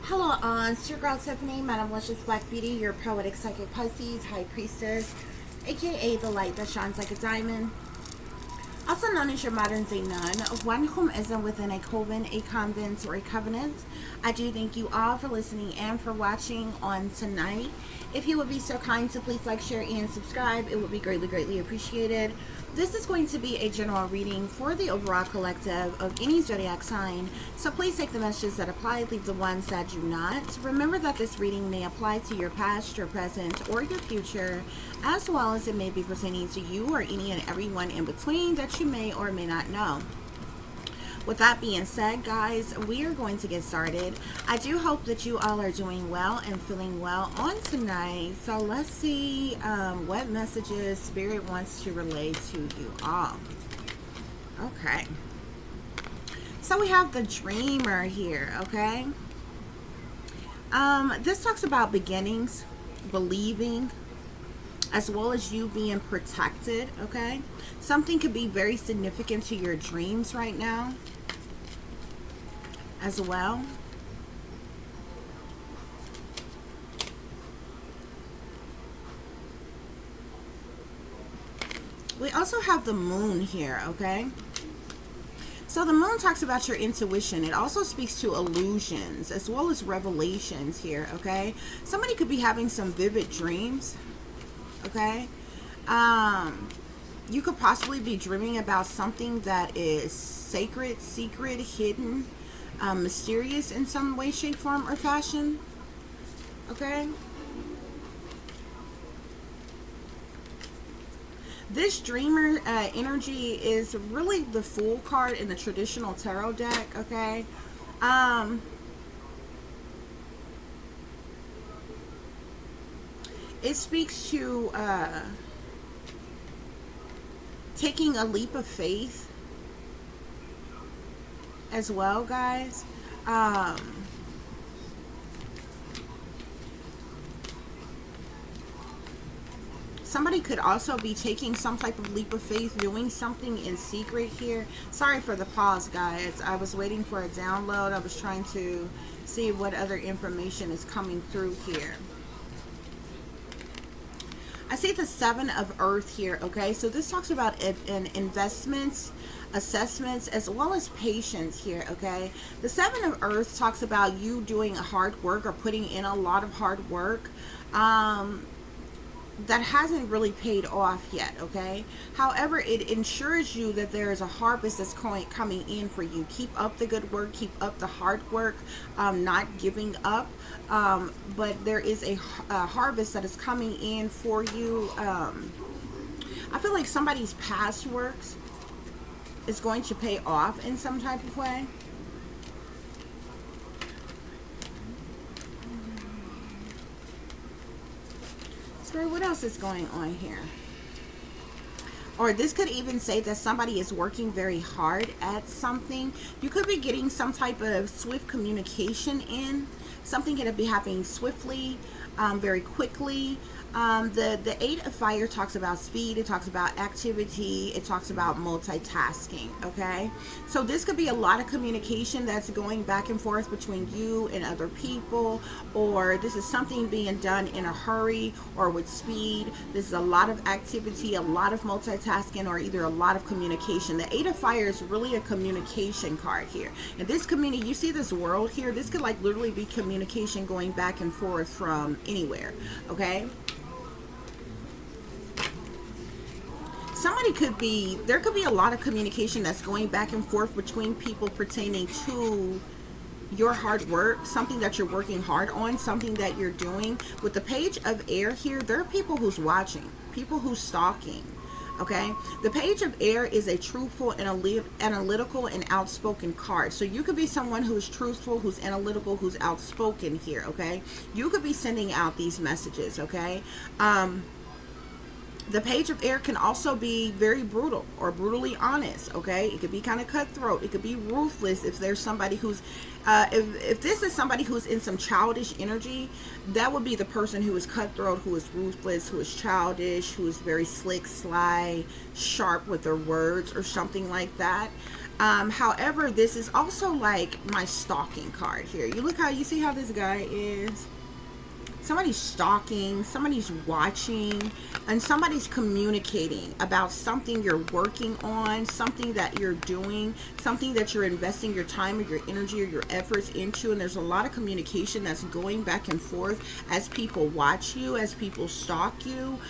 Hello, it's your girl Tiffany, Madam Luscious Black Beauty, your poetic psychic Pisces, High Priestess, aka the light that shines like a diamond, also known as your modern day nun, one whom isn't within a coven, a convent, or a covenant. I do thank you all for listening and for watching on tonight. If you would be so kind to please like, share, and subscribe, it would be greatly, greatly appreciated. This is going to be a general reading for the overall collective of any zodiac sign, so please take the messages that apply, leave the ones that do not. Remember that this reading may apply to your past, your present, or your future, as well as it may be pertaining to you or any and everyone in between that you may or may not know. With that being said, guys, we are going to get started. I do hope that you all are doing well and feeling well on tonight. So let's see what messages Spirit wants to relay to you all. Okay. So we have the Dreamer here, okay? This talks about beginnings, believing, as well as you being protected, okay? Something could be very significant to your dreams right now as well. We also have the Moon here, okay? So the Moon talks about your intuition. It also speaks to illusions as well as revelations here, okay? Somebody could be having some vivid dreams, okay? You could possibly be dreaming about something that is sacred, secret, hidden, mysterious in some way, shape, form, or fashion, okay? This dreamer energy is really the Fool card in the traditional tarot deck, okay? It speaks to taking a leap of faith as well, guys. Somebody could also be taking some type of leap of faith, doing something in secret here. Sorry for the pause, guys. I was waiting for a download. I was trying to see what other information is coming through here. I see the Seven of Earth here, okay? So this talks about investments, assessments, as well as patience here, okay? The Seven of Earth talks about you doing hard work or putting in a lot of hard work that hasn't really paid off yet, okay? However, it ensures you that there is a harvest that's coming in for you. Keep up the good work, keep up the hard work, not giving up, but there is a harvest that is coming in for you. I feel like somebody's past works is going to pay off in some type of way. What else is going on here? Or this could even say that somebody is working very hard at something. You could be getting some type of swift communication in. Something could be happening swiftly, very quickly. The Eight of Fire talks about speed. It talks about activity. It talks about multitasking, okay? So this could be a lot of communication that's going back and forth between you and other people, or this is something being done in a hurry or with speed. This is a lot of activity, a lot of multitasking, or either a lot of communication. The Eight of Fire is really a communication card here. And this community, you see this world here, this could like literally be communication going back and forth from anywhere, okay? Somebody could be, there could be a lot of communication that's going back and forth between people pertaining to your hard work, something that you're working hard on, something that you're doing. With the Page of Air here, there are people who's watching, people who's stalking, okay? The Page of Air is a truthful and analytical and outspoken card. So you could be someone who's truthful, who's analytical, who's outspoken here, okay? You could be sending out these messages, okay? The Page of Air can also be very brutal or brutally honest, okay? It could be kind of cutthroat. It could be ruthless if there's somebody who's, if this is somebody who's in some childish energy, that would be the person who is cutthroat, who is ruthless, who is childish, who is very slick, sly, sharp with their words or something like that. However, this is also like my stalking card here. You look how, you see how this guy is? Somebody's stalking, somebody's watching, and somebody's communicating about something you're working on, something that you're doing, something that you're investing your time or your energy or your efforts into. And there's a lot of communication that's going back and forth as people watch you, as people stalk you.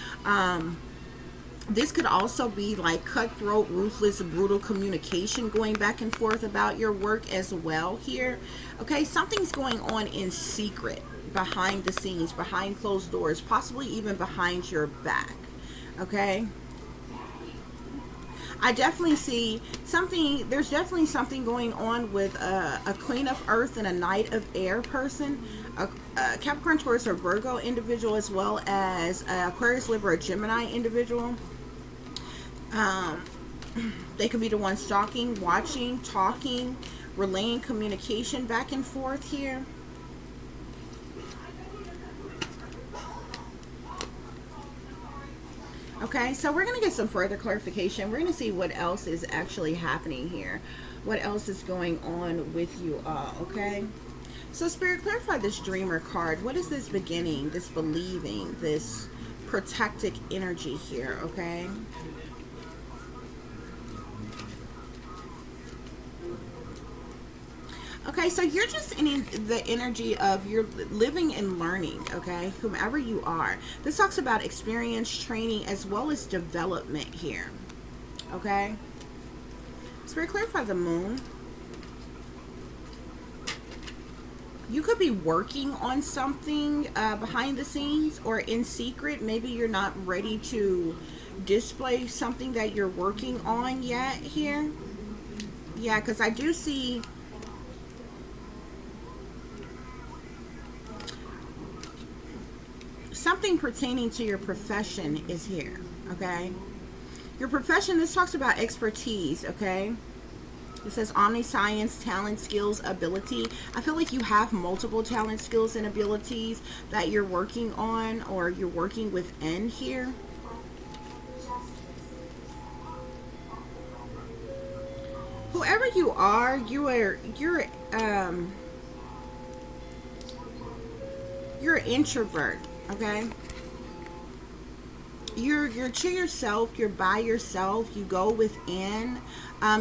This could also be like cutthroat, ruthless, brutal communication going back and forth about your work as well here. Okay, something's going on in secret, behind the scenes, behind closed doors, possibly even behind your back. Okay, I definitely see something. There's definitely something going on with a Queen of Earth and a Knight of Air person, a Capricorn, Taurus, or Virgo individual, as well as Aquarius, Libra, or Gemini individual. They could be the one stalking, watching, talking, relaying communication back and forth here. Okay, so we're going to get some further clarification. We're going to see what else is actually happening here. What else is going on with you all, okay? So Spirit, clarify this Dreamer card. What is this beginning, this believing, this protected energy here, okay? Okay, so you're just in the energy of you're living and learning, okay, whomever you are. This talks about experience, training, as well as development here, okay? Spirit, clarify the Moon. You could be working on something behind the scenes or in secret. Maybe you're not ready to display something that you're working on yet here. Yeah, because I do see... something pertaining to your profession is here, okay? Your profession, this talks about expertise, okay? It says omniscience, talent, skills, ability. I feel like you have multiple talent, skills, and abilities that you're working on or you're working within here. Whoever you are, you're an introvert. Okay, you're to yourself, you're by yourself, you go within,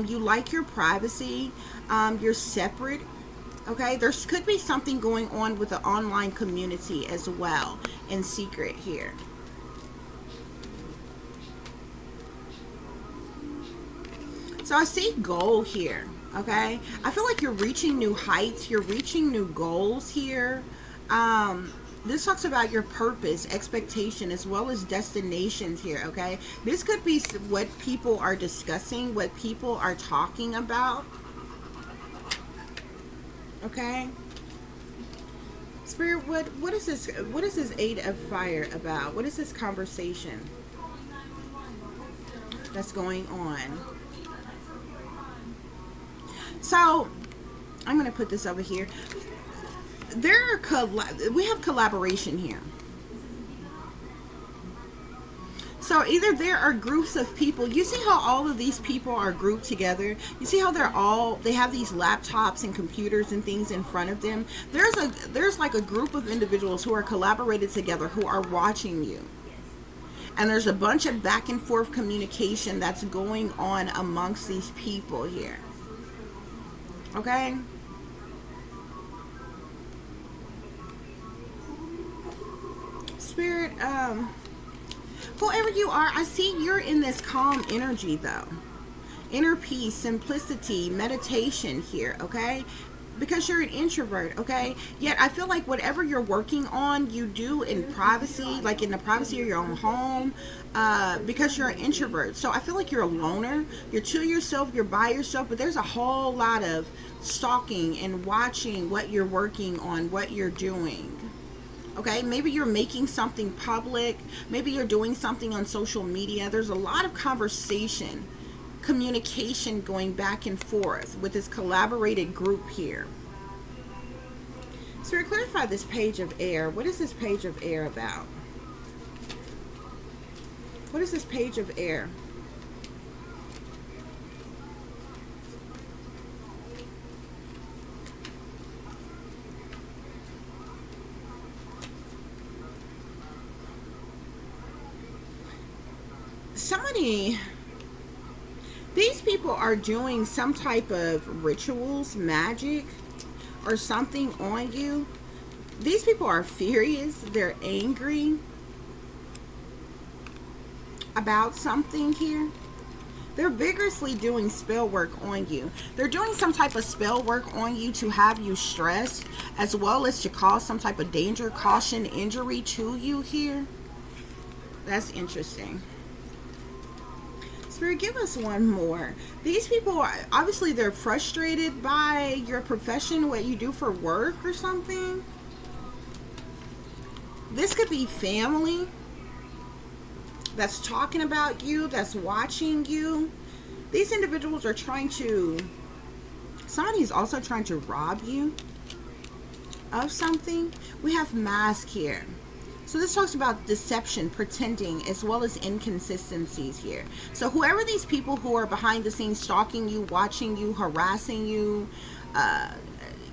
you like your privacy, you're separate. Okay, there could be something going on with the online community as well in secret here. So I see goal here. Okay, I feel like you're reaching new heights, you're reaching new goals here. This talks about your purpose, expectation, as well as destinations here, okay? This could be what people are discussing, what people are talking about, okay? Spirit, what is this Eight of Fire about? What is this conversation that's going on? So, I'm going to put this over here. We have collaboration here. So either there are groups of people. You see how all of these people are grouped together? You see how they have these laptops and computers and things in front of them? There's like a group of individuals who are collaborated together who are watching you. And there's a bunch of back and forth communication that's going on amongst these people here. Okay? Spirit, whoever you are, I see you're in this calm energy though. Inner peace, simplicity, meditation here, okay? Because you're an introvert, okay? Yet I feel like whatever you're working on, you do in privacy, like in the privacy of your own home, because you're an introvert. So I feel like you're a loner. You're to yourself, you're by yourself, but there's a whole lot of stalking and watching what you're working on, what you're doing. Okay, maybe you're making something public. Maybe you're doing something on social media. There's a lot of conversation, communication going back and forth with this collaborated group here. So, clarify this Page of Air. What is this Page of Air about? What is this Page of Air? somebody, these people are doing some type of rituals, magic, or something on you. These people are furious. They're angry about something here. They're vigorously doing spell work on you. They're doing some type of spell work on you to have you stressed, as well as to cause some type of danger, caution, injury to you here. That's interesting. Spirit, give us one more. These people are, obviously they're frustrated by your profession, what you do for work or something. This could be family that's talking about you, that's watching you. These individuals are trying to, somebody's also trying to rob you of something. We have mask here. So this talks about deception, pretending, as well as inconsistencies here. So whoever these people who are behind the scenes stalking you, watching you, harassing you,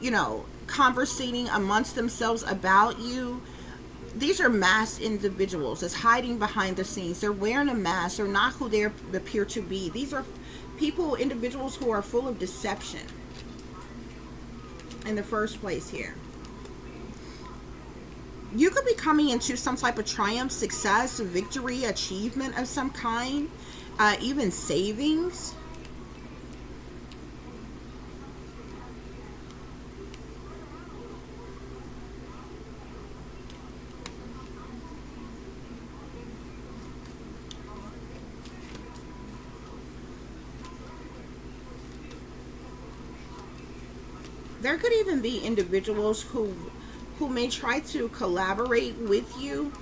you know, conversating amongst themselves about you, these are masked individuals that's hiding behind the scenes. They're wearing a mask. They're not who they appear to be. These are people, individuals who are full of deception in the first place here. You could be coming into some type of triumph, success, victory, achievement of some kind, even savings. There could even be individuals who may try to collaborate with you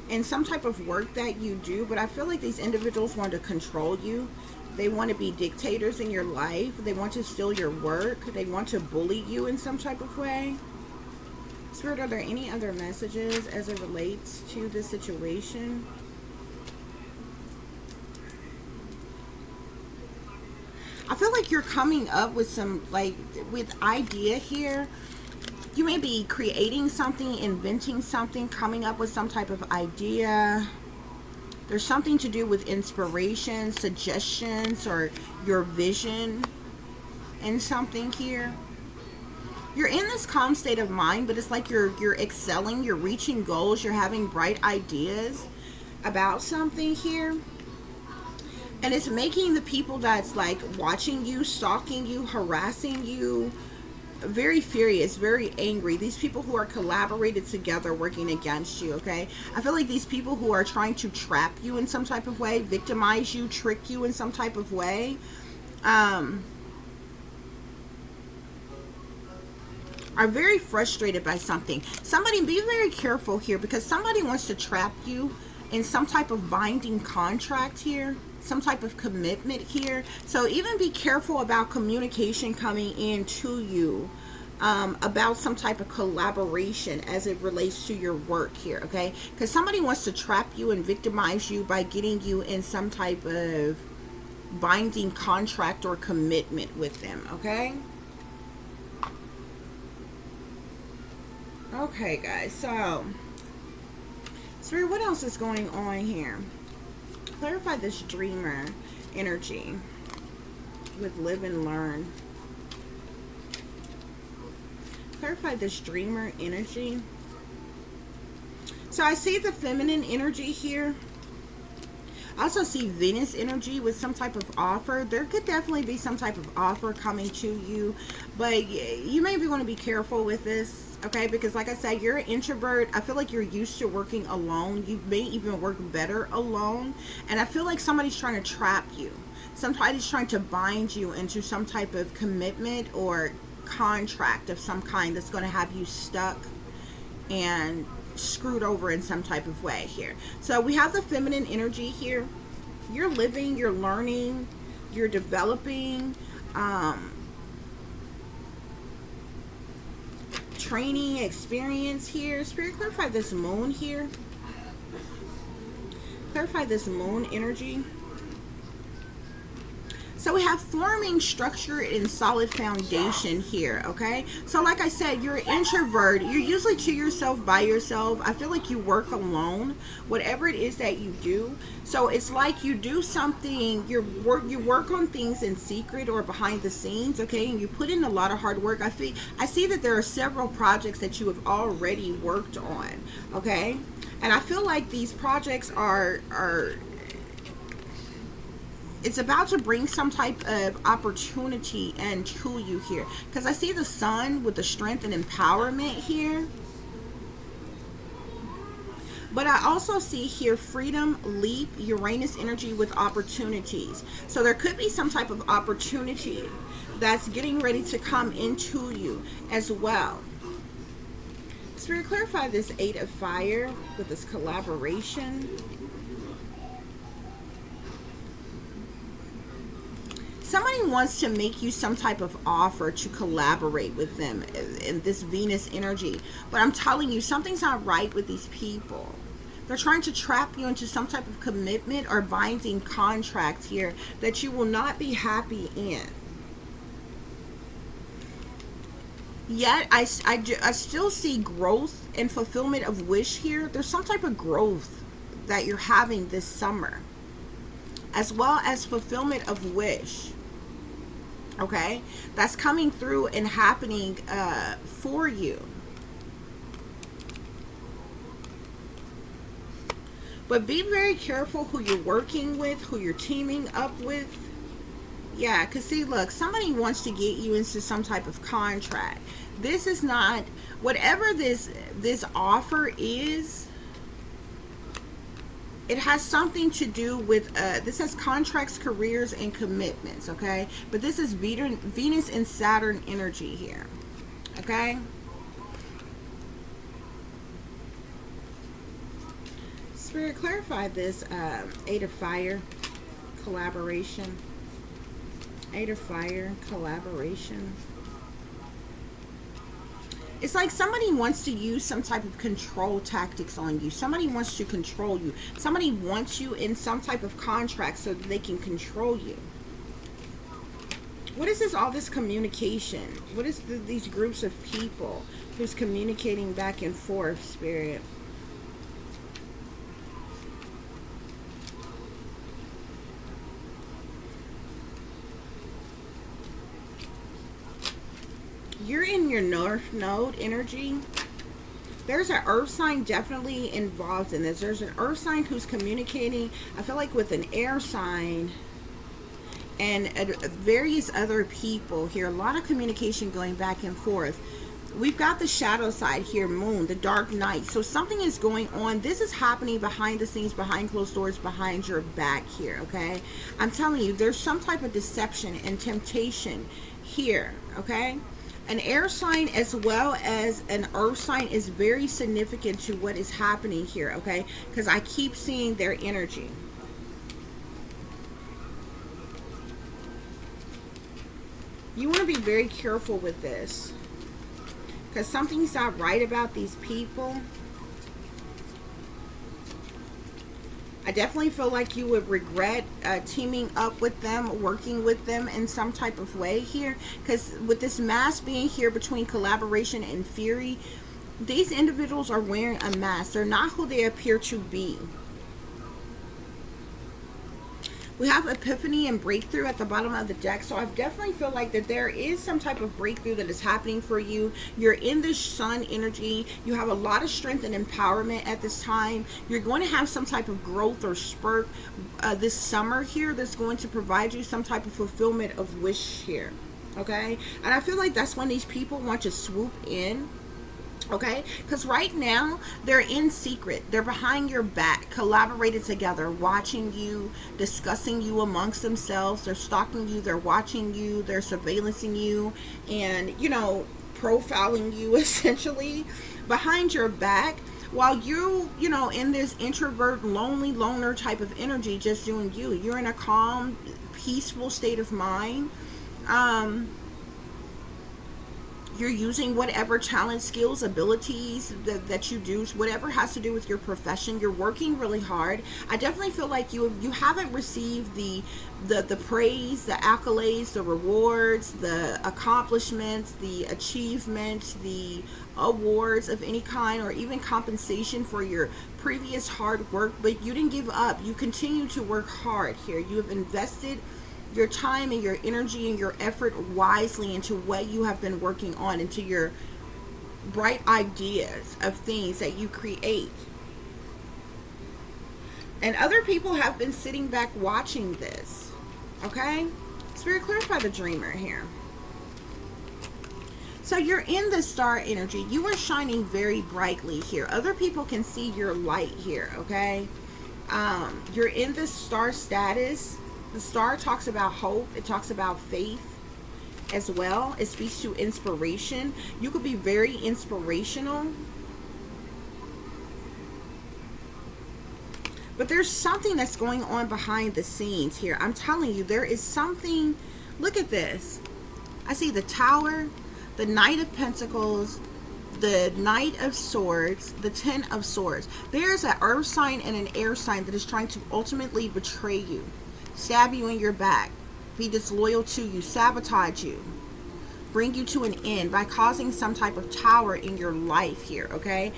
in some type of work that you do, but I feel like these individuals want to control you. They want to be dictators in your life. They want to steal your work. They want to bully you in some type of way. Spirit, are there any other messages as it relates to this situation? I feel like you're coming up with some, like, with idea here. You may be creating something, inventing something, coming up with some type of idea. There's something to do with inspiration, suggestions, or your vision in something here. You're in this calm state of mind, but it's like you're excelling, you're reaching goals, you're having bright ideas about something here. And it's making the people that's like watching you, stalking you, harassing you, very furious, very angry. These people who are collaborated together working against you, okay? I feel like these people who are trying to trap you in some type of way, victimize you, trick you in some type of way, are very frustrated by something. Somebody, be very careful here, because somebody wants to trap you in some type of binding contract here, some type of commitment here. So even be careful about communication coming in to you about some type of collaboration as it relates to your work here, okay? Because somebody wants to trap you and victimize you by getting you in some type of binding contract or commitment with them, okay? Okay, guys, so Spirit, what else is going on here? Clarify this dreamer energy with live and learn. Clarify this dreamer energy. So I see the feminine energy here. I also see Venus energy with some type of offer. There could definitely be some type of offer coming to you, but you may be want to be careful with this, okay? Because like I said, you're an introvert. I feel like you're used to working alone. You may even work better alone. And I feel like somebody's trying to trap you. Somebody's trying to bind you into some type of commitment or contract of some kind that's going to have you stuck and screwed over in some type of way here. So we have the feminine energy here. You're living, you're learning, you're developing, training, experience here. Spirit, clarify this moon here. Clarify this moon energy. So we have forming structure and solid foundation here, okay? So like I said, you're an introvert. You're usually to yourself, by yourself. I feel like you work alone, whatever it is that you do. So it's like you do something, you work on things in secret or behind the scenes, okay? And you put in a lot of hard work. I see that there are several projects that you have already worked on, okay? And I feel like these projects are it's about to bring some type of opportunity into you here, because I see the sun with the strength and empowerment here, but I also see here freedom, leap, Uranus energy with opportunities. So there could be some type of opportunity that's getting ready to come into you as well. Spirit, clarify this 8 of fire with this collaboration. Somebody wants to make you some type of offer to collaborate with them in this Venus energy. But I'm telling you, something's not right with these people. They're trying to trap you into some type of commitment or binding contract here that you will not be happy in. Yet, I still see growth and fulfillment of wish here. There's some type of growth that you're having this summer, as well as fulfillment of wish. Okay, that's coming through and happening for you. But be very careful who you're working with, who you're teaming up with. Yeah, because see, look, somebody wants to get you into some type of contract. This is not, whatever this offer is, it has something to do with, this has contracts, careers, and commitments, okay? But this is Venus and Saturn energy here, okay? Spirit, clarify this 8 of fire, collaboration. 8 of fire, collaboration. It's like somebody wants to use some type of control tactics on you. Somebody wants to control you. Somebody wants you in some type of contract so that they can control you. What is this, all this communication? What is these groups of people who's communicating back and forth, Spirit? You're in your North Node energy. There's an earth sign definitely involved in this. There's an earth sign who's communicating, I feel like, with an air sign and various other people here. A lot of communication going back and forth. We've got the shadow side here, moon, the dark night. So something is going on. This is happening behind the scenes, behind closed doors, behind your back here, okay? I'm telling you, there's some type of deception and temptation here, okay? An air sign as well as an earth sign is very significant to what is happening here, okay? Because I keep seeing their energy. You want to be very careful with this, because something's not right about these people. I definitely feel like you would regret teaming up with them, working with them in some type of way here. Because with this mask being here between collaboration and fury, these individuals are wearing a mask. They're not who they appear to be. We have epiphany and breakthrough at the bottom of the deck. So I definitely feel like that there is some type of breakthrough that is happening for you. You're in this sun energy. You have a lot of strength and empowerment at this time. You're going to have some type of growth or spurt this summer here that's going to provide you some type of fulfillment of wish here. Okay? And I feel like that's when these people want to swoop in. Okay, because right now they're in secret, they're behind your back, collaborated together, watching you, discussing you amongst themselves. They're stalking you, they're watching you, they're surveillancing you, and, you know, profiling you essentially behind your back, while you know, in this introvert, lonely loner type of energy, just doing you. You're in a calm, peaceful state of mind. You're using whatever talent, skills, abilities that you do, whatever has to do with your profession. You're working really hard. I definitely feel like you haven't received the praise, the accolades, the rewards, the accomplishments, the achievements, the awards of any kind, or even compensation for your previous hard work. But you didn't give up. You continue to work hard here. You have invested your time and your energy and your effort wisely into what you have been working on, into your bright ideas of things that you create. And other people have been sitting back watching this. Okay? Spirit, clarify the dreamer here. So you're in the star energy. You are shining very brightly here. Other people can see your light here, okay? You're in this star status. The star talks about hope. It talks about faith as well. It speaks to inspiration. You could be very inspirational. But there's something that's going on behind the scenes here. I'm telling you, there is something. Look at this. I see the Tower, the Knight of Pentacles, the Knight of Swords, the Ten of Swords. There's an earth sign and an air sign that is trying to ultimately betray you, stab you in your back, be disloyal to you, sabotage you, bring you to an end by causing some type of tower in your life here, okay?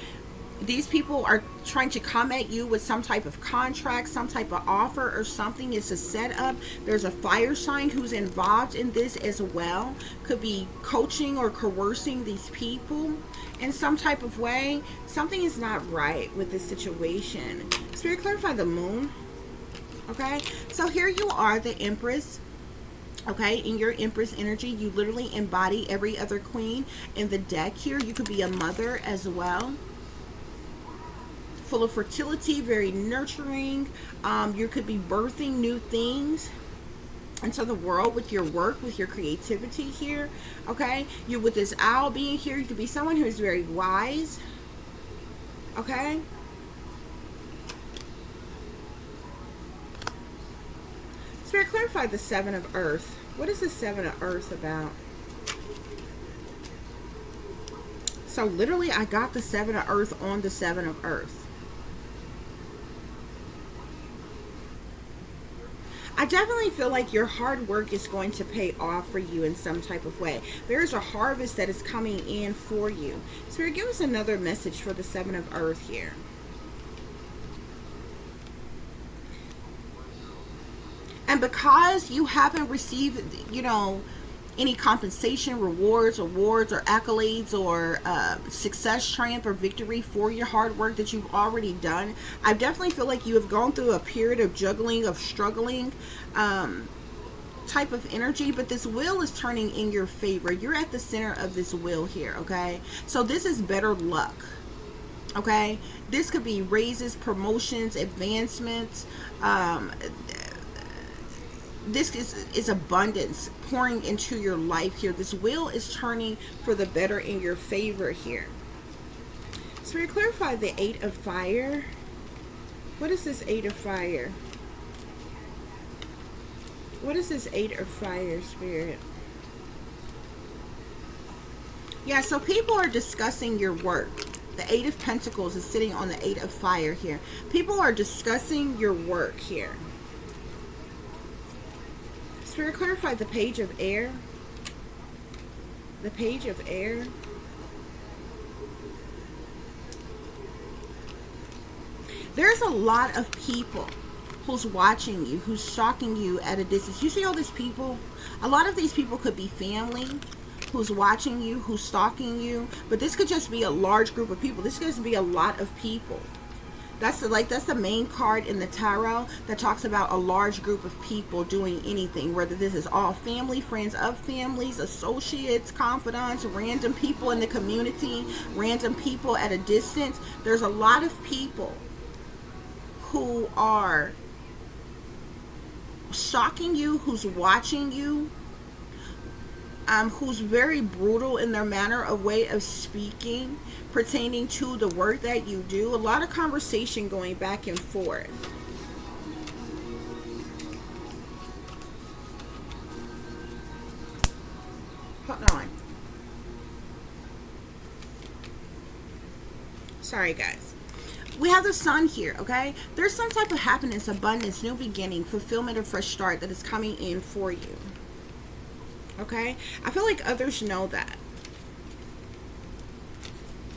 These people are trying to come at you with some type of contract, some type of offer or something. It's a setup. There's a fire sign who's involved in this as well. Could be coaching or coercing these people in some type of way. Something is not right with this situation. Spirit, clarify the moon. Okay, so here you are, the Empress. Okay, in your Empress energy, you literally embody every other queen in the deck here. You could be a mother as well, full of fertility, very nurturing. You could be birthing new things into the world with your work, with your creativity here. Okay, you with this owl being here, you could be someone who is very wise. Okay, Spirit, clarify the Seven of Earth. What is the Seven of Earth about? So literally, I got the Seven of Earth on the Seven of Earth. I definitely feel like your hard work is going to pay off for you in some type of way. There's a harvest that is coming in for you. Spirit, give us another message for the Seven of Earth here. And because you haven't received, you know, any compensation, rewards, awards, or accolades, or success, triumph, or victory for your hard work that you've already done, I definitely feel like you have gone through a period of juggling, of struggling type of energy. But this wheel is turning in your favor. You're at the center of this wheel here, okay? So this is better luck. Okay? This could be raises, promotions, advancements. This is abundance pouring into your life here. This wheel is turning for the better in your favor here. Spirit, clarify the Eight of Fire. What is this Eight of Fire? What is this Eight of Fire, Spirit? Yeah, so people are discussing your work. The Eight of Pentacles is sitting on the Eight of Fire here. People are discussing your work here. Spirit, clarify the Page of Air. The Page of Air. There's a lot of people who's watching you, who's stalking you at a distance. You see all these people? A lot of these people could be family who's watching you, who's stalking you. But this could just be a large group of people. This could just be a lot of people. That's the main card in the tarot that talks about a large group of people doing anything, whether this is all family, friends of families, associates, confidants, random people in the community, random people at a distance. There's a lot of people who are stalking you, who's watching you, who's very brutal in their manner of way of speaking pertaining to the work that you do. A lot of conversation going back and forth. Hold on. Sorry, guys. We have the sun here, okay? There's some type of happiness, abundance, new beginning, fulfillment, or fresh start that is coming in for you. Okay? I feel like others know that.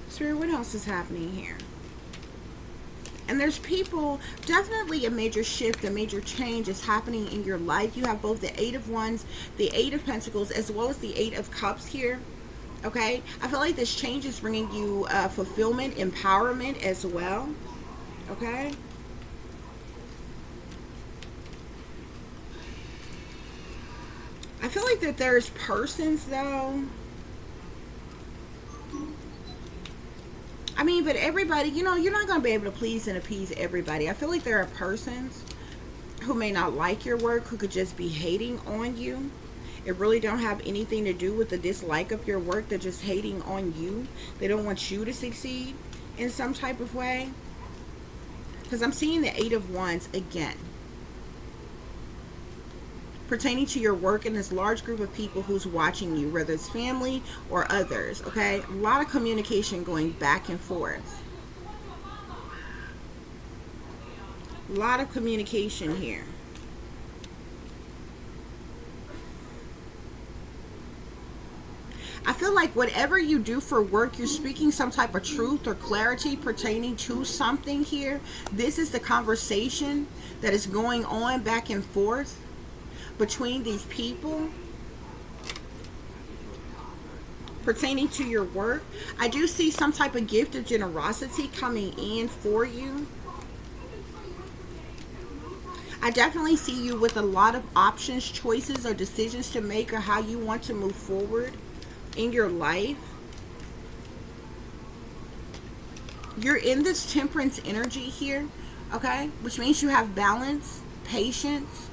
Spirit, what else is happening here? And there's people, definitely a major shift, a major change is happening in your life. You have both the Eight of Wands, the Eight of Pentacles, as well as the Eight of Cups here. Okay, I feel like this change is bringing you fulfillment, empowerment as well. Okay. I feel like that there's persons though. I mean, but everybody, you know, you're not going to be able to please and appease everybody. I feel like there are persons who may not like your work, who could just be hating on you. It really don't have anything to do with the dislike of your work. They're just hating on you. They don't want you to succeed in some type of way. Because I'm seeing the Eight of Wands again. Pertaining to your work and this large group of people who's watching you, whether it's family or others, okay? A lot of communication going back and forth. A lot of communication here. I feel like whatever you do for work, you're speaking some type of truth or clarity pertaining to something here. This is the conversation that is going on back and forth between these people pertaining to your work. I do see some type of gift of generosity coming in for you. I definitely see you with a lot of options, choices, or decisions to make, or how you want to move forward in your life. You're in this temperance energy here, okay, which means you have balance, patience.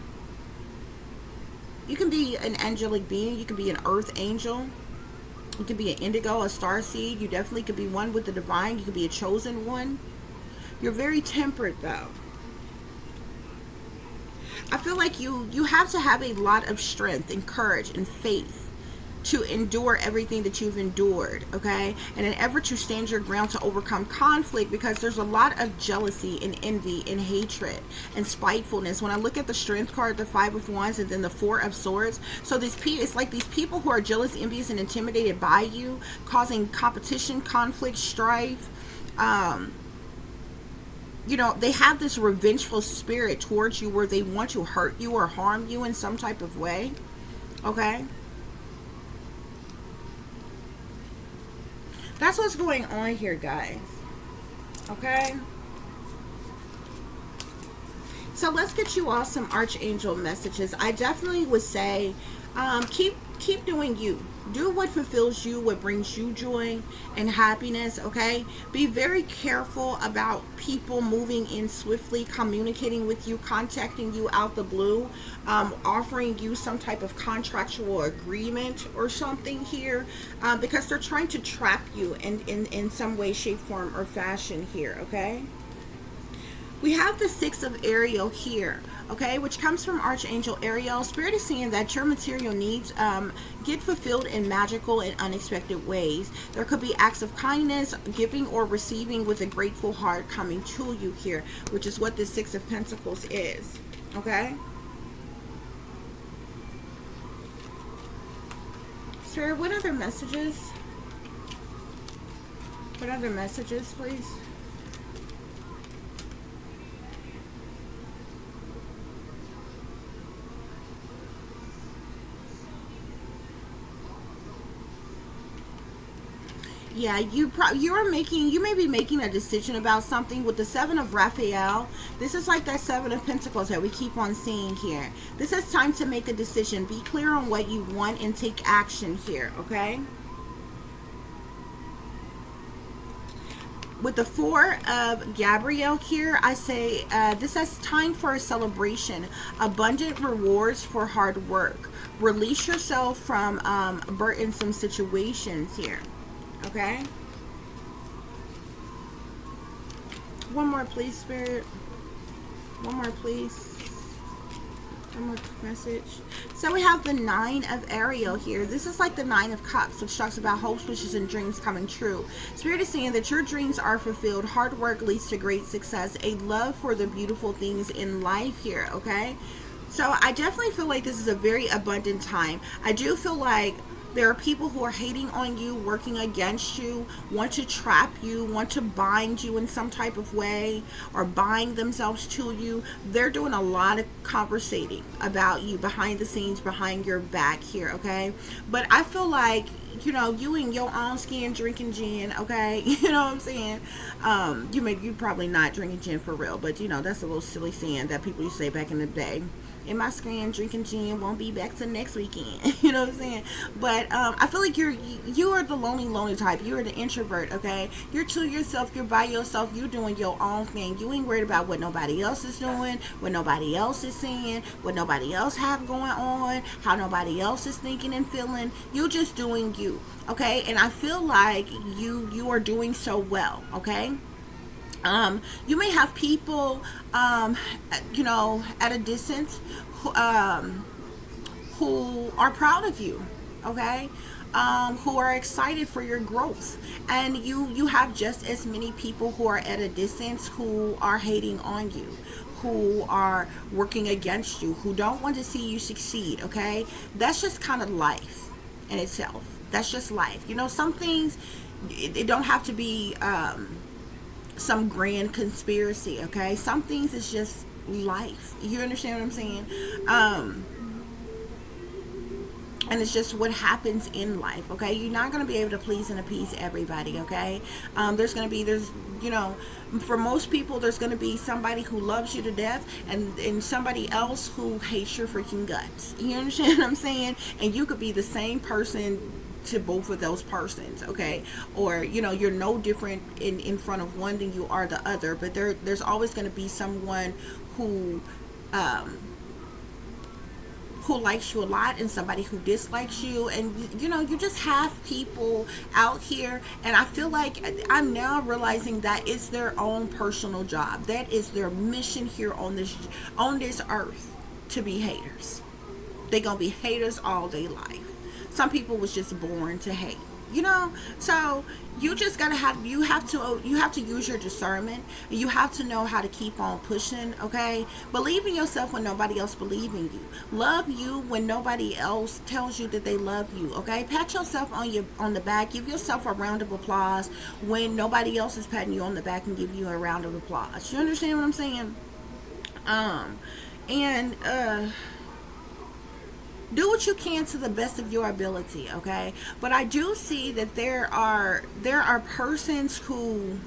You can be an angelic being, you can be an earth angel, you can be an indigo, a star seed. You definitely could be one with the divine. You could be a chosen one. You're very temperate though. I feel like you have to have a lot of strength and courage and faith to endure everything that you've endured, okay? And an effort to stand your ground to overcome conflict, because there's a lot of jealousy and envy and hatred and spitefulness. When I look at the Strength card, the Five of Wands, and then the Four of Swords, so it's like these people who are jealous, envious, and intimidated by you, causing competition, conflict, strife. You know, they have this revengeful spirit towards you where they want to hurt you or harm you in some type of way, okay? That's what's going on here, guys. Okay? So let's get you all some Archangel messages. I definitely would say keep doing you. Do what fulfills you, what brings you joy and happiness, okay? Be very careful about people moving in swiftly, communicating with you, contacting you out the blue, offering you some type of contractual agreement or something here, because they're trying to trap you in some way, shape, form, or fashion here, okay? We have the Six of Ariel here, okay, which comes from Archangel Ariel. Spirit is saying that your material needs get fulfilled in magical and unexpected ways. There could be acts of kindness, giving or receiving with a grateful heart coming to you here, which is what the Six of Pentacles is, okay? Spirit, what other messages? What other messages, please? Yeah, you may be making a decision about something with the Seven of Raphael. This is like that Seven of Pentacles that we keep on seeing here. This is time to make a decision. Be clear on what you want and take action here, okay? With the Four of Gabriel here, I say this is time for a celebration. Abundant rewards for hard work. Release yourself from burdensome situations here. Okay. One more, please, Spirit. One more, please. One more message. So we have the Nine of Ariel here. This is like the Nine of Cups, which talks about hopes, wishes, and dreams coming true. Spirit is saying that your dreams are fulfilled. Hard work leads to great success. A love for the beautiful things in life here, okay? So I definitely feel like this is a very abundant time. I do feel like there are people who are hating on you, working against you, want to trap you, want to bind you in some type of way, or bind themselves to you. They're doing a lot of conversating about you behind the scenes, behind your back here, okay? But I feel like, you know, you in your own skin drinking gin, okay? You know what I'm saying? You probably not drinking gin for real, but you know, that's a little silly saying that people used to say back in the day. In my skin drinking gin, won't be back till next weekend. You know what I'm saying? But I feel like you are the lonely type. You're the introvert, okay? You're to yourself, you're by yourself, you're doing your own thing. You ain't worried about what nobody else is doing, what nobody else is saying, what nobody else have going on, how nobody else is thinking and feeling. You're just doing you, okay? And I feel like you are doing so well, okay? You may have people, you know, at a distance, who are proud of you, okay? Who are excited for your growth, and you have just as many people who are at a distance who are hating on you, who are working against you, who don't want to see you succeed, okay? That's just kind of life in itself. That's just life. You know, some things, it don't have to be some grand conspiracy, okay? Some things is just life. You understand what I'm saying? And it's just what happens in life, okay? You're not going to be able to please and appease everybody, okay? There's you know, for most people, there's going to be somebody who loves you to death, and somebody else who hates your freaking guts. You understand what I'm saying? And you could be the same person to both of those persons, okay? Or, you know, you're no different in front of one than you are the other, but there's always going to be someone who likes you a lot and somebody who dislikes you. And you know, you just have people out here, and I feel like I'm now realizing that it's their own personal job. That is their mission here on this earth, to be haters. They're gonna be haters all day life. Some people was just born to hate, you know. So you just gotta you have to use your discernment. You have to know how to keep on pushing, okay? Believe in yourself when nobody else believes in you. Love you when nobody else tells you that they love you, okay? Pat yourself on the back. Give yourself a round of applause when nobody else is patting you on the back and give you a round of applause. You understand what I'm saying? Do what you can to the best of your ability, okay? But I do see that there are persons who,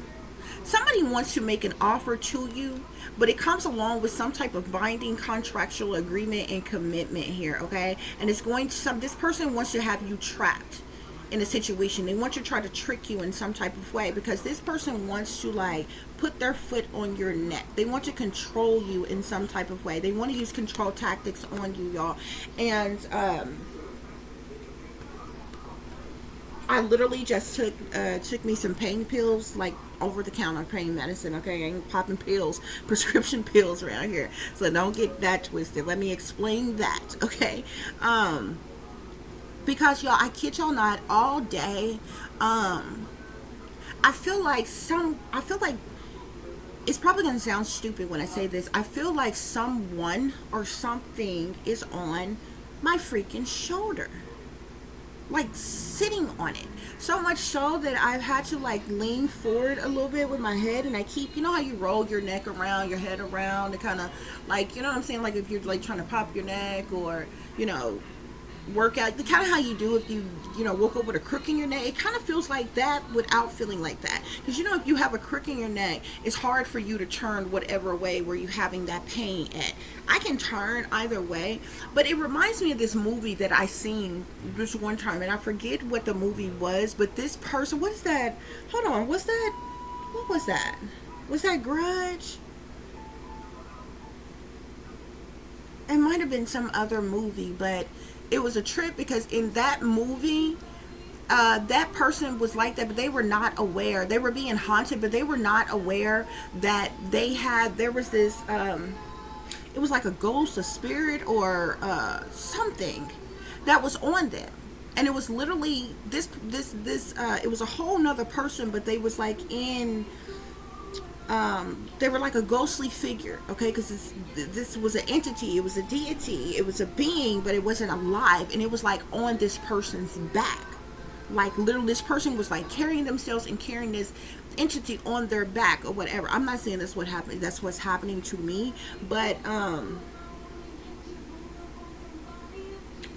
somebody wants to make an offer to you, but it comes along with some type of binding contractual agreement and commitment here, okay? And it's going to this person wants to have you trapped in a situation. They want to try to trick you in some type of way, because this person wants to like put their foot on your neck. They want to control you in some type of way. They want to use control tactics on you, y'all. And I literally just took me some pain pills, like over the counter pain medicine, okay? I ain't popping pills, prescription pills around here, so don't get that twisted. Let me explain that, okay? Because y'all, I kid y'all not, all day, I feel like it's probably gonna sound stupid when I say this. I feel like someone or something is on my freaking shoulder, like sitting on it, so much so that I've had to like lean forward a little bit with my head, and I keep, you know how you roll your neck around, your head around, to kind of like, you know what I'm saying, like if you're like trying to pop your neck, or, you know, work out, the kind of how you do if you know, woke up with a crook in your neck. It kind of feels like that without feeling like that, because you know, if you have a crook in your neck, it's hard for you to turn whatever way where you're having that pain at. I can turn either way, but it reminds me of this movie that I seen this one time, and I forget what the movie was, but this person, what is that, hold on, what was that Grudge? It might have been some other movie, but it was a trip, because in that movie, that person was like that, but they were not aware. They were being haunted, but they were not aware that there was this, it was like a ghost, a spirit, or something that was on them. And it was literally this it was a whole nother person, but they was like in they were like a ghostly figure, okay, because this was an entity, it was a deity, it was a being, but it wasn't alive, and it was like on this person's back. Like literally this person was like carrying themselves and carrying this entity on their back or whatever. I'm not saying that's what happened, that's what's happening to me, but I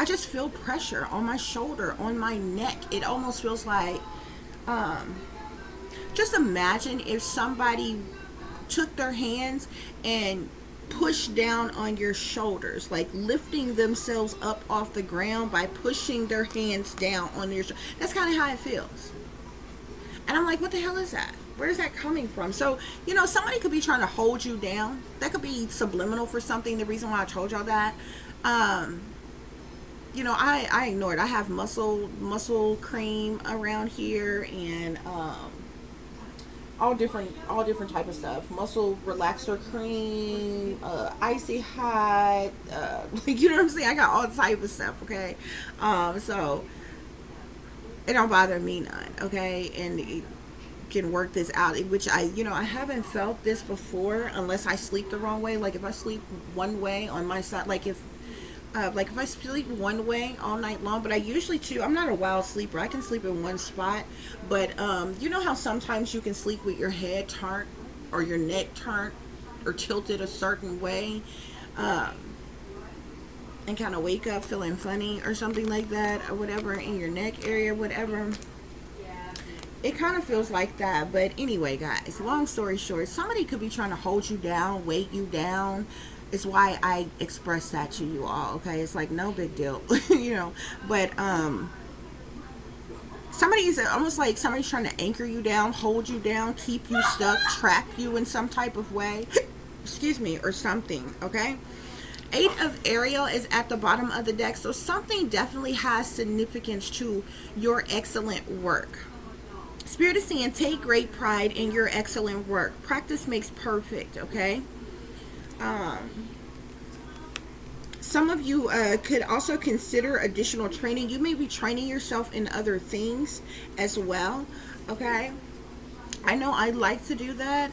just feel pressure on my shoulder, on my neck. It almost feels like just imagine if somebody took their hands and pushed down on your shoulders, like lifting themselves up off the ground by pushing their hands down on your shoulders. That's kind of how it feels. And I'm like, what the hell is that? Where is that coming from? So, you know, somebody could be trying to hold you down. That could be subliminal for something. The reason why I told y'all that, you know, I ignored. I have muscle cream around here, and all different type of stuff. Muscle relaxer cream, icy hot, you know what I'm saying? I got all type of stuff, okay? So it don't bother me none, okay? And it can work this out, which I haven't felt this before unless I sleep the wrong way. Like if I sleep one way on my side, like if I sleep one way all night long, but I usually too, I'm not a wild sleeper. I can sleep in one spot, but you know how sometimes you can sleep with your head turned or your neck turned or tilted a certain way, and kind of wake up feeling funny or something like that, or whatever in your neck area, whatever. It kind of feels like that. But anyway, guys, long story short, somebody could be trying to hold you down, weight you down. It's why I express that to you all, okay? It's like no big deal, you know. But somebody's almost like somebody's trying to anchor you down, hold you down, keep you stuck, trap you in some type of way, excuse me, or something, okay? Eight of Ariel is at the bottom of the deck, so something definitely has significance to your excellent work. Spirit is saying take great pride in your excellent work. Practice makes perfect, okay? Some of you could also consider additional training. You may be training yourself in other things as well, okay? I know I like to do that.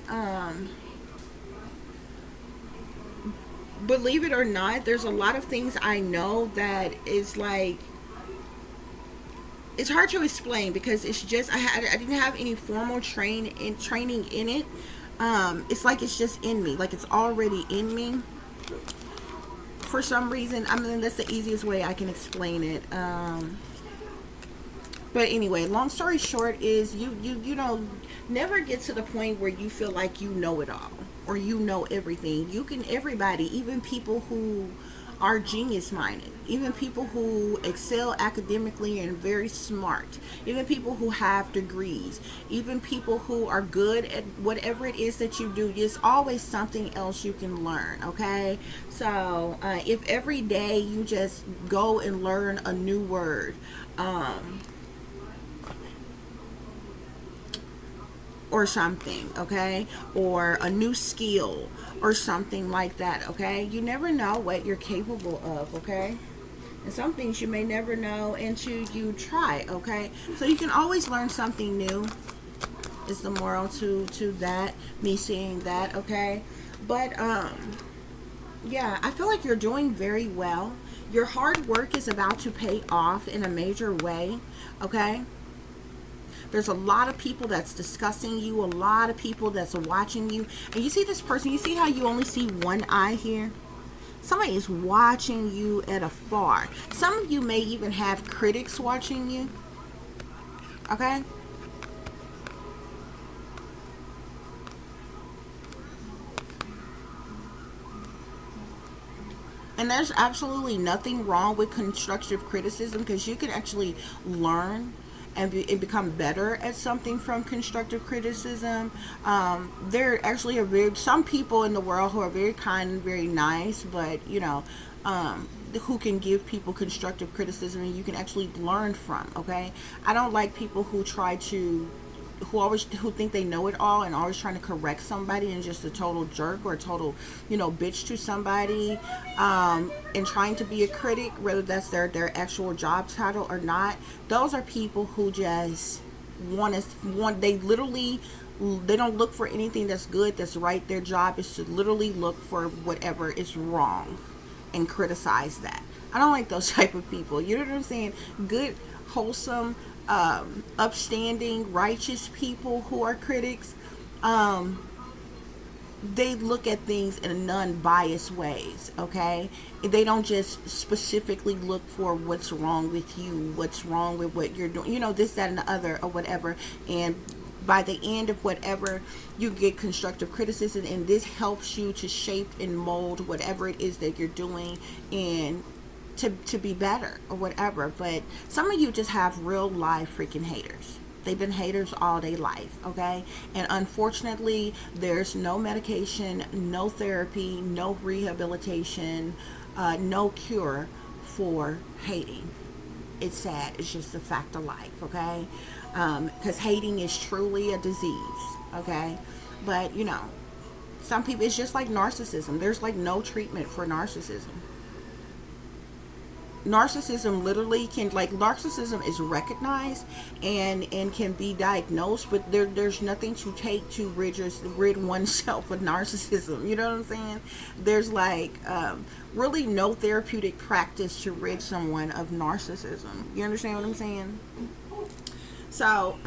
Believe it or not, there's a lot of things I know that is like, it's hard to explain because it's just I didn't have any formal training in it. It's like it's just in me, like it's already in me for some reason. I mean, that's the easiest way I can explain it. But anyway, long story short is you know, never get to the point where you feel like you know it all or you know everything. You can, everybody, even people who are genius minded, even people who excel academically and very smart, even people who have degrees, even people who are good at whatever it is that you do, there's always something else you can learn, okay? So if every day you just go and learn a new word, or something, okay, or a new skill or something like that, okay, you never know what you're capable of, okay? And some things you may never know until you try, okay? So you can always learn something new is the moral to that, me seeing that, okay? But yeah, I feel like you're doing very well. Your hard work is about to pay off in a major way, okay? There's a lot of people that's discussing you, a lot of people that's watching you. And you see this person, you see how you only see one eye here? Somebody is watching you at afar. Some of you may even have critics watching you. Okay? And there's absolutely nothing wrong with constructive criticism because you can actually learn and become better at something from constructive criticism. There actually are some people in the world who are very kind and very nice, but you know, who can give people constructive criticism and you can actually learn from, okay? I don't like people who try to who think they know it all and always trying to correct somebody and just a total jerk or a total, bitch to somebody, and trying to be a critic, whether that's their actual job title or not. Those are people who just they literally, they don't look for anything that's good, that's right. Their job is to literally look for whatever is wrong and criticize that. I don't like those type of people. You know what I'm saying? Good, wholesome, upstanding, righteous people who are critics, they look at things in non-biased ways, okay? They don't just specifically look for what's wrong with you, what's wrong with what you're doing, this, that, and the other, or whatever. And by the end of whatever, you get constructive criticism, and this helps you to shape and mold whatever it is that you're doing and to be better or whatever. But some of you just have real life freaking haters. They've been haters all day life, okay? And unfortunately, there's no medication, no therapy, no rehabilitation, no cure for hating. It's sad. It's just a fact of life, okay? Because hating is truly a disease, okay? But, some people, it's just like narcissism. There's like no treatment for narcissism. Narcissism literally narcissism is recognized and can be diagnosed, but there's nothing to take to rid oneself of narcissism. You know what I'm saying? There's really no therapeutic practice to rid someone of narcissism. You understand what I'm saying? So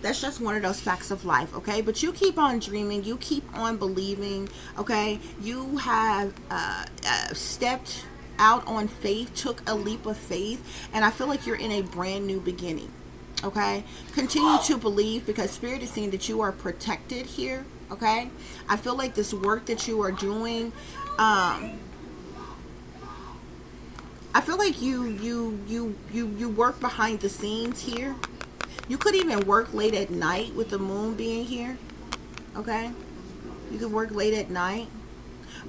that's just one of those facts of life, okay? But you keep on dreaming, you keep on believing, okay? You have stepped out on faith, took a leap of faith, and I feel like you're in a brand new beginning, okay? Continue to believe, because Spirit is saying that you are protected here, okay? I feel like this work that you are doing, I feel like you work behind the scenes here. You could even work late at night with the moon being here, okay? You could work late at night.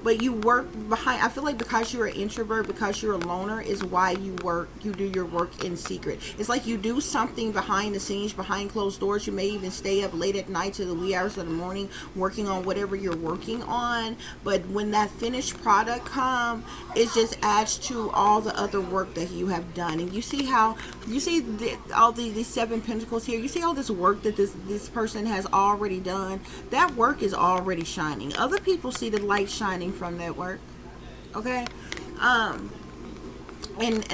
But you work behind, I feel like because you're an introvert, because you're a loner, is why you do your work in secret. It's like you do something behind the scenes, behind closed doors. You may even stay up late at night to the wee hours of the morning working on whatever you're working on. But when that finished product comes, it just adds to all the other work that you have done. And you see all these 7 pentacles here. You see all this work that this person has already done. That work is already shining. Other people see the light shining from that work, okay? And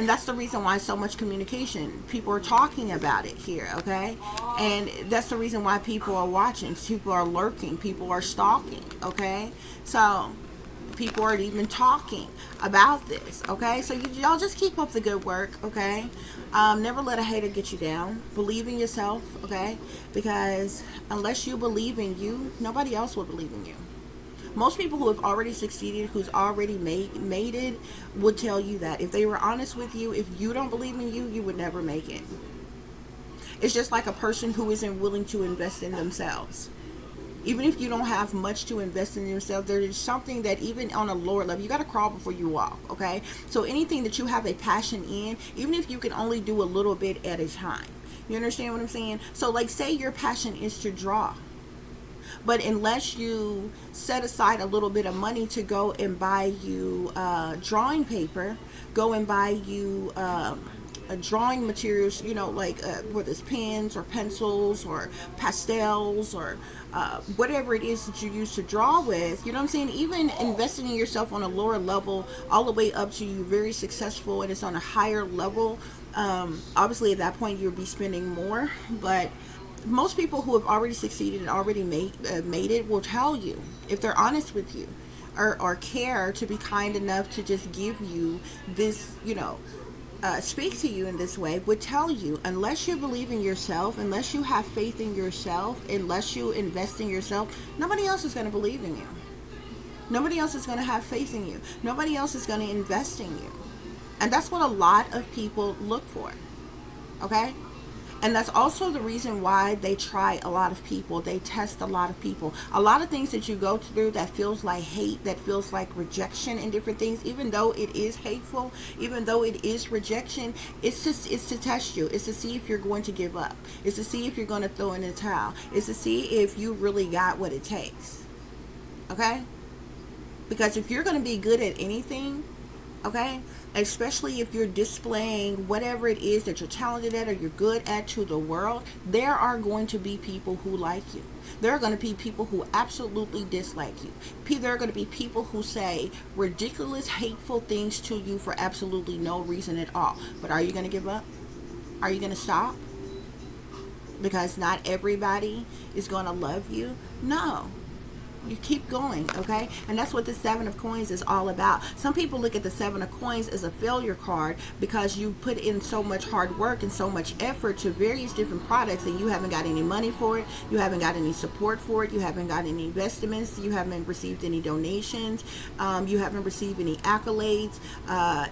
that's the reason why so much communication, people are talking about it here, okay? And that's the reason why people are watching, people are lurking, people are stalking, okay? So people are even talking about this, okay? So y'all just keep up the good work, okay? Never let a hater get you down. Believe in yourself, okay? Because unless you believe in you, nobody else will believe in you. Most people who have already succeeded, who's already made it, would tell you that. If they were honest with you, if you don't believe in you, you would never make it. It's just like a person who isn't willing to invest in themselves. Even if you don't have much to invest in yourself, there is something that even on a lower level, you got to crawl before you walk, okay? So anything that you have a passion in, even if you can only do a little bit at a time. You understand what I'm saying? So like, say your passion is to draw. But unless you set aside a little bit of money to go and buy you drawing paper, go and buy you drawing materials, whether it's pens or pencils or pastels or whatever it is that you use to draw with, you know what I'm saying? Even investing in yourself on a lower level, all the way up to you very successful and it's on a higher level, obviously at that point you'll be spending more. But most people who have already succeeded and already made it will tell you, if they're honest with you or care to be kind enough to just give you this, speak to you in this way, would tell you, unless you believe in yourself, unless you have faith in yourself, unless you invest in yourself, nobody else is going to believe in you. Nobody else is going to have faith in you. Nobody else is going to invest in you. And that's what a lot of people look for. Okay? And that's also the reason why they try a lot of people. They test a lot of people. A lot of things that you go through that feels like hate, that feels like rejection and different things, even though it is hateful, even though it is rejection, it's to test you. It's to see if you're going to give up. It's to see if you're going to throw in the towel. It's to see if you really got what it takes. Okay? Because if you're going to be good at anything, okay, especially if you're displaying whatever it is that you're talented at or you're good at to the world, there are going to be people who like you. There are going to be people who absolutely dislike you. There are going to be people who say ridiculous, hateful things to you for absolutely no reason at all. But are you going to give up? Are you going to stop? Because not everybody is going to love you? No. You keep going, okay? And that's what the Seven of Coins is all about. Some people look at the Seven of Coins as a failure card because you put in so much hard work and so much effort to various different products and you haven't got any money for it. You haven't got any support for it. You haven't got any investments. You haven't received any donations. You haven't received any accolades,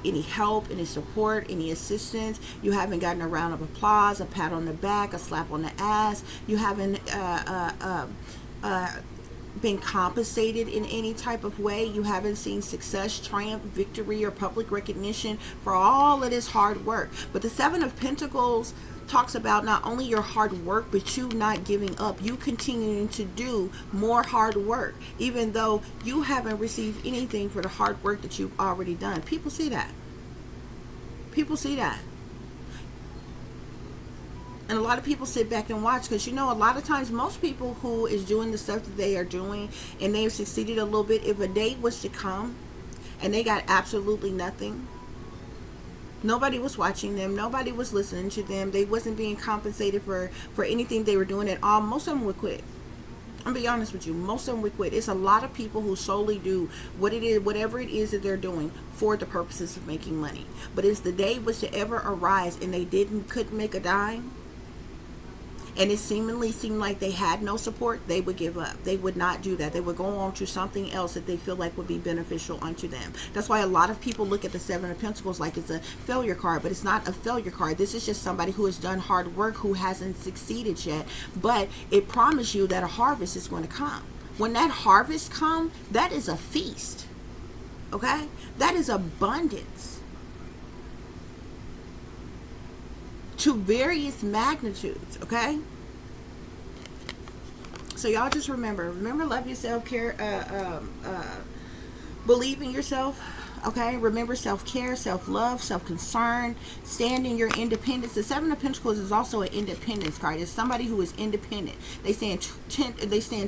any help, any support, any assistance. You haven't gotten a round of applause, a pat on the back, a slap on the ass. You haven't been compensated in any type of way. You haven't seen success, triumph, victory, or public recognition for all of this hard work. But the Seven of Pentacles talks about not only your hard work, but you not giving up. You continuing to do more hard work, even though you haven't received anything for the hard work that you've already done. People see that. People see that. And a lot of people sit back and watch because, you know, a lot of times most people who is doing the stuff that they are doing and they've succeeded a little bit, if a day was to come and they got absolutely nothing, nobody was watching them, nobody was listening to them, they wasn't being compensated for anything they were doing at all, most of them would quit. I'm gonna be honest with you, most of them would quit. It's a lot of people who solely do whatever it is that they're doing for the purposes of making money. But if the day was to ever arise and they couldn't make a dime, and it seemingly seemed like they had no support, they would give up. They would not do that. They would go on to something else that they feel like would be beneficial unto them. That's why a lot of people look at the Seven of Pentacles like it's a failure card, but it's not a failure card. This is just somebody who has done hard work, who hasn't succeeded yet, but it promises you that a harvest is going to come. When that harvest comes, that is a feast. Okay? That is abundance to various magnitudes, okay? So y'all just remember, love yourself, care, believe in yourself, okay? Remember self-care, self-love, self-concern, stand in your independence. The Seven of Pentacles is also an independence card. It's somebody who is independent. They stand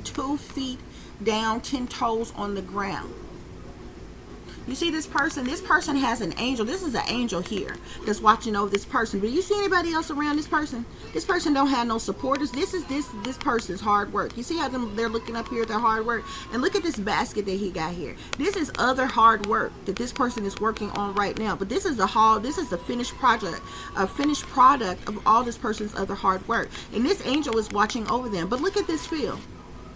2 feet down, 10 toes on the ground. You see this person has an angel. This is an angel here that's watching over this person. But you see anybody else around this person? This person don't have no supporters. This is this person's hard work. You see how they're looking up here at their hard work? And look at this basket that he got here. This is other hard work that this person is working on right now. But this is the finished project, a finished product of all this person's other hard work. And this angel is watching over them. But look at this field.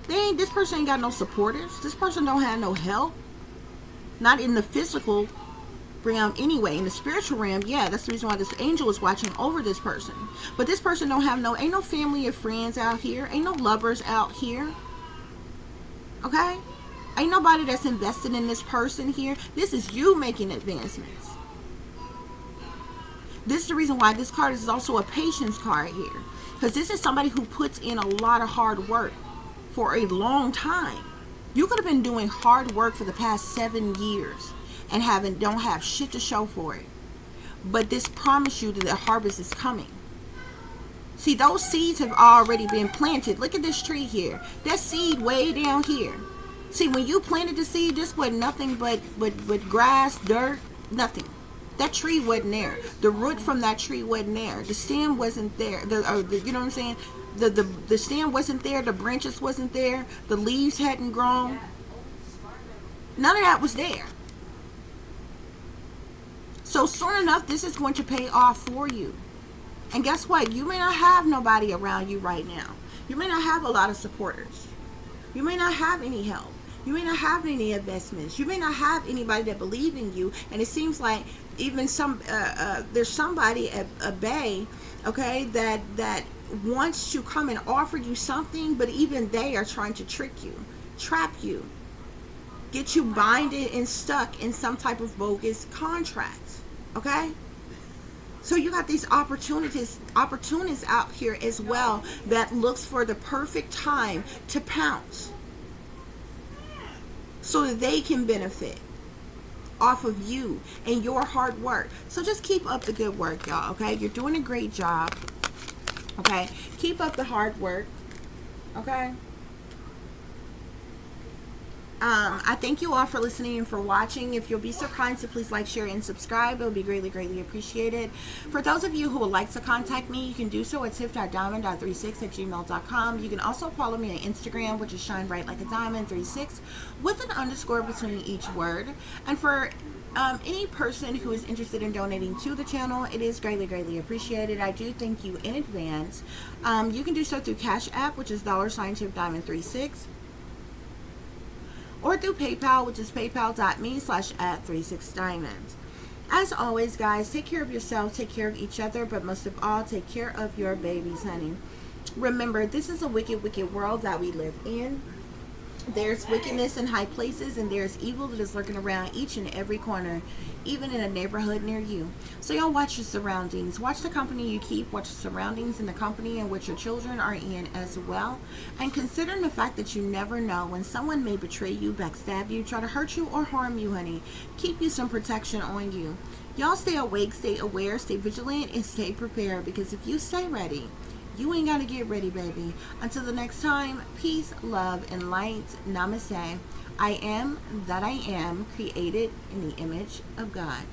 This person ain't got no supporters. This person don't have no help. Not in the physical realm anyway. In the spiritual realm, yeah, that's the reason why this angel is watching over this person. But this person don't have ain't no family or friends out here. Ain't no lovers out here. Okay? Ain't nobody that's invested in this person here. This is you making advancements. This is the reason why this card is also a patience card here. Because this is somebody who puts in a lot of hard work for a long time. You could have been doing hard work for the past 7 years and don't have shit to show for it. But this promised you that the harvest is coming. See, those seeds have already been planted. Look at this tree here. That seed way down here. See, when you planted the seed, this was nothing but grass, dirt, nothing. That tree wasn't there. The root from that tree wasn't there. The stem wasn't there. You know what I'm saying? The stem wasn't there. The branches wasn't there. The leaves hadn't grown. None of that was there. So soon enough, this is going to pay off for you. And guess what? You may not have nobody around you right now. You may not have a lot of supporters. You may not have any help. You may not have any investments. You may not have anybody that believe in you. And it seems like even there's somebody at a bay, okay, that wants to come and offer you something, but even they are trying to trick you, trap you, get you binded and stuck in some type of bogus contract. Okay? So you got these opportunists out here as well that looks for the perfect time to pounce so that they can benefit off of you and your hard work. So just keep up the good work, y'all, okay? You're doing a great job, okay? Keep up the hard work, okay? I thank you all for listening and for watching. If you'll be so kind to please like, share, and subscribe, it will be greatly, greatly appreciated. For those of you who would like to contact me, you can do so at tiff.diamond.36@gmail.com. You can also follow me on Instagram, which is Shine Bright Like a Diamond 36 with an underscore between each word. And for any person who is interested in donating to the channel, it is greatly, greatly appreciated. I do thank you in advance. You can do so through CASHAPP, which is $TiffDiamond36. Or through PayPal, which is paypal.me/@36diamonds. As always, guys, take care of yourself, take care of each other, but most of all, take care of your babies, honey. Remember, this is a wicked, wicked world that we live in. There's wickedness in high places, and there's evil that is lurking around each and every corner, even in a neighborhood near you. So y'all watch your surroundings. Watch the company you keep. Watch the surroundings and the company in which your children are in as well. And considering the fact that you never know when someone may betray you, backstab you, try to hurt you, or harm you, honey. Keep you some protection on you. Y'all stay awake, stay aware, stay vigilant, and stay prepared, because if you stay ready, you ain't got to get ready, baby. Until the next time, peace, love, and light. Namaste. I am that I am, created in the image of God.